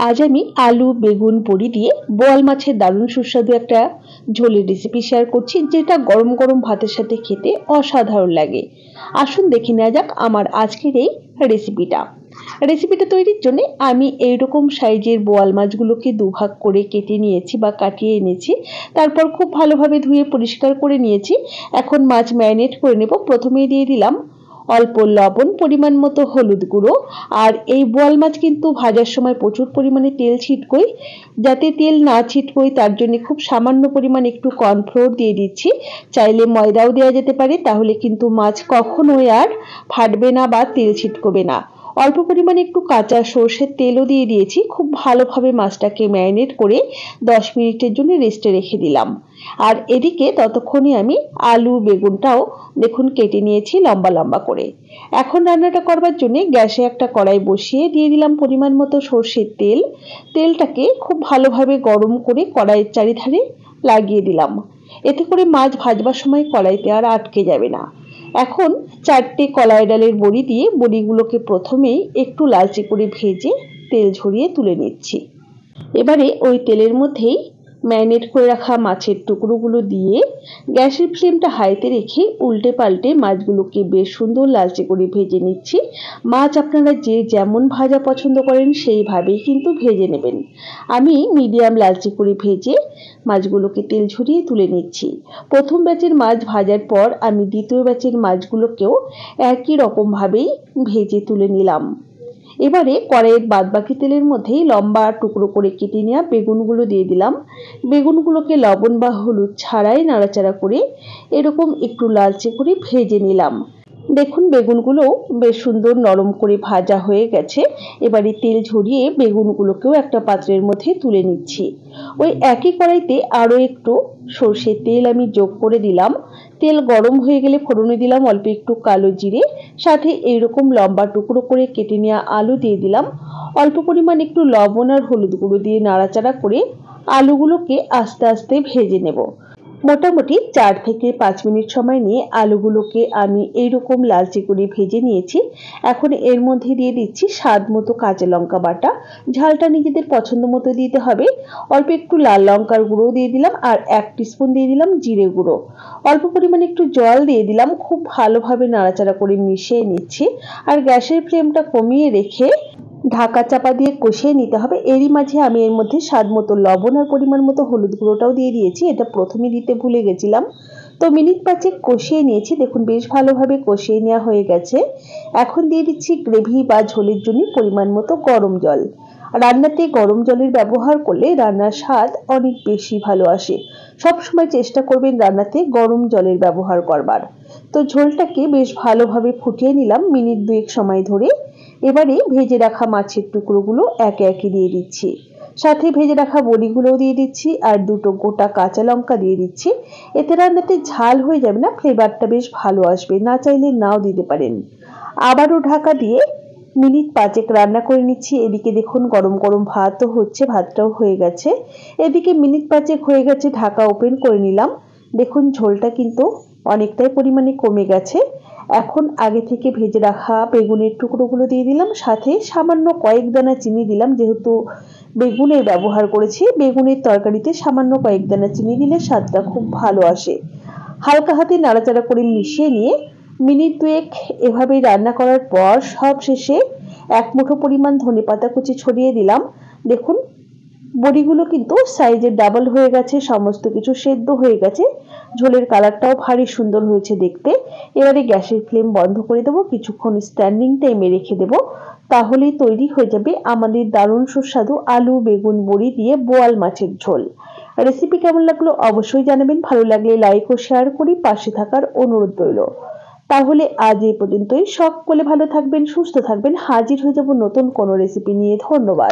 আজ আমি আলু বেগুন বড়ি দিয়ে বোয়াল মাছের দারুণ সুস্বাদু একটা ঝোলের রেসিপি শেয়ার করছি, যেটা গরম গরম ভাতের সাথে খেতে অসাধারণ লাগে। আসুন দেখে নেওয়া যাক আমার আজকের এই রেসিপিটা তৈরির জন্য আমি এইরকম সাইজের বোয়াল মাছগুলোকে দুভাগ করে কেটে নিয়েছি বা কাটিয়ে এনেছি। তারপর খুব ভালোভাবে ধুয়ে পরিষ্কার করে নিয়েছি। এখন মাছ ম্যারিনেট করে নেব। প্রথমেই দিয়ে দিলাম অল্প লবণ, পরিমাণ মতো হলুদ গুঁড়ো। আর এই বোয়াল মাছ কিন্তু ভাজার সময় প্রচুর পরিমাণে তেল ছিটকোয়। যাতে তেল না ছিটকোয় তার জন্য খুব সামান্য পরিমাণ একটু কর্নফ্লোর দিয়ে দিচ্ছি। চাইলে ময়দাও দেওয়া যেতে পারে, তাহলে কিন্তু মাছ কখনোই আর ফাটবে না বা তেল ছিটকোবে না। অল্প পরিমাণে একটু কাঁচা সর্ষের তেলও দিয়ে দিয়েছি। খুব ভালোভাবে মাছটাকে ম্যারিনেট করে 10 মিনিটের জন্য রেস্টে রেখে দিলাম। আর এদিকে ততক্ষণে আমি আলু বেগুনটাও দেখুন কেটে নিয়েছি লম্বা লম্বা করে। এখন রান্নাটা করবার জন্য গ্যাসে একটা কড়াই বসিয়ে দিয়ে দিলাম পরিমাণ মতো সর্ষের তেল। তেলটাকে খুব ভালোভাবে গরম করে কড়াইয়ের চারিধারে লাগিয়ে দিলাম। এতে করে মাছ ভাজবার সময় কড়াইতে আর আটকে যাবে না। এখন 4টে কলাই ডালের বড়ি দিয়ে বড়িগুলোকে প্রথমেই একটু লালচে করে ভেজে তেল ঝরিয়ে তুলে নিচ্ছি। এবারে ওই তেলের মধ্যেই ম্যারিনেট করে রাখা মাছের টুকরোগুলো দিয়ে গ্যাসের ফ্লেমটা হাইতে রেখে উল্টে পাল্টে মাছগুলোকে বেশ সুন্দর লালচে করে ভেজে নিচ্ছি। মাছ আপনারা যে যেমন ভাজা পছন্দ করেন সেইভাবেই কিন্তু ভেজে নেবেন। আমি মিডিয়াম লালচে করে ভেজে মাছগুলোকে তেল ঝরিয়ে তুলে নিচ্ছি। প্রথম ব্যাচের মাছ ভাজার পর আমি দ্বিতীয় ব্যাচের মাছগুলোকেও একই রকমভাবেই ভেজে তুলে নিলাম। এবারে কড়াইয়ের বাদবাকি তেলের মধ্যেই লম্বা টুকরো করে কেটে নেওয়া বেগুনগুলো দিয়ে দিলাম। বেগুনগুলোকে লবণ বা হলুদ ছাড়াই নাড়াচাড়া করে এরকম একটু লালচে করে ভেজে নিলাম। দেখুন বেগুনগুলো বেশ সুন্দর নরম করে ভাজা হয়ে গেছে। এবারে তেল ঝরিয়ে বেগুনগুলোকেও একটা পাত্রের মধ্যে তুলে নিচ্ছি। ওই একই কড়াইতে আরো একটু সর্ষের তেল আমি যোগ করে দিলাম। তেল গরম হয়ে গেলে ফোড়নে দিলাম অল্প একটু কালো জিরে, সাথে এইরকম লম্বা টুকরো করে কেটে নেওয়া আলু দিয়ে দিলাম। অল্প পরিমাণ একটু লবণ আর হলুদ গুঁড়ো দিয়ে নাড়াচাড়া করে আলুগুলোকে আস্তে আস্তে ভেজে নেব। মোটামুটি 4 থেকে 5 মিনিট সময় নিয়ে আলুগুলোকে আমি এইরকম লালচে করে ভেজে নিয়েছি। এখন এর মধ্যে দিয়ে দিচ্ছি স্বাদ মতো কাঁচা লঙ্কা বাটা। ঝালটা নিজেদের পছন্দ মতো দিতে হবে। অল্প একটু লাল লঙ্কার গুঁড়ো দিয়ে দিলাম আর 1 টিস্পুন দিয়ে দিলাম জিরে গুঁড়ো। অল্প পরিমাণে একটু জল দিয়ে দিলাম। খুব ভালোভাবে নাড়াচাড়া করে মিশিয়ে নিচ্ছি। আর গ্যাসের ফ্লেমটা কমিয়ে রেখে ঢাকা চাপা দিয়ে কষিয়ে নিতে হবে। এরই মাঝে আমি এর মধ্যে স্বাদ মতো লবণ আর পরিমাণ মতো হলুদ গুঁড়োটাও দিয়ে দিয়েছি। এটা প্রথমে দিতে ভুলে গেছিলাম। তো মিনিট 5 কষিয়ে নিয়েছি। দেখুন বেশ ভালোভাবে কষিয়ে নেওয়া হয়ে গেছে। এখন দিয়ে দিচ্ছি গ্রেভি বা ঝোলের জন্য পরিমাণ মতো গরম জল। রান্নাতে গরম জলের ব্যবহার করলে রান্নার স্বাদ অনেক বেশি ভালো আসে। সবসময় চেষ্টা করবেন রান্নাতে গরম জলের ব্যবহার করবার। তো ঝোলটাকে বেশ ভালোভাবে ফুটিয়ে নিলাম মিনিট 2 সময় ধরে। এবারে ভেজে রাখা মাছের টুকরোগুলো একে একে দিয়ে দিচ্ছি। সাথে ভেজে রাখা বড়িগুলোও দিয়ে দিচ্ছি আর 2টো গোটা কাঁচা লঙ্কা দিয়ে দিচ্ছি। এতে রান্নাতে ঝাল হয়ে যাবে না, ফ্লেভারটা বেশ ভালো আসবে। না চাইলে নাও দিতে পারেন। আবারও ঢাকা দিয়ে মিনিট 5 রান্না করে নিচ্ছি। এদিকে দেখুন গরম গরম ভাতও হচ্ছে, ভাতটাও হয়ে গেছে। এদিকে মিনিট 5 হয়ে গেছে, ঢাকা ওপেন করে নিলাম। দেখুন ঝোলটা কিন্তু অনেকটাই পরিমাণে কমে গেছে। এখন আগে থেকে ভেজে রাখা বেগুনের টুকরোগুলো দিয়ে দিলাম। সাথে সামান্য কয়েক দানা চিনি দিলাম, যেহেতু বেগুনের ব্যবহার করেছি। বেগুনের তরকারিতে সামান্য কয়েক দানা চিনি দিলে স্বাদটা খুব ভালো আসে। হালকা হাতে নাড়াচাড়া করে মিশিয়ে নিয়ে মিনিট 2 এভাবে রান্না করার পর সব শেষে 1 মুঠো পরিমাণ ধনেপাতা কুচি ছড়িয়ে দিলাম। দেখুন বড়িগুলো কিন্তু সাইজে ডাবল হয়ে গেছে, সমস্ত কিছু সেদ্ধ হয়ে গেছে। ঝোলের কালারটাও ভারী সুন্দর হয়েছে দেখতে। এবারে গ্যাসের ফ্লেম বন্ধ করে দেবো, কিছুক্ষণ স্ট্যান্ডিং টাইমে রেখে দেবো। তাহলেই তৈরি হয়ে যাবে আমাদের দারুণ সুস্বাদু আলু বেগুন বড়ি দিয়ে বোয়াল মাছের ঝোল। রেসিপি কেমন লাগলো অবশ্যই জানাবেন। ভালো লাগলে লাইক ও শেয়ার করে পাশে থাকার অনুরোধ রইল। তাহলে আজ এই পর্যন্তই। সকলে ভালো থাকবেন, সুস্থ থাকবেন। হাজির হয়ে যাব নতুন কোনো রেসিপি নিয়ে। ধন্যবাদ।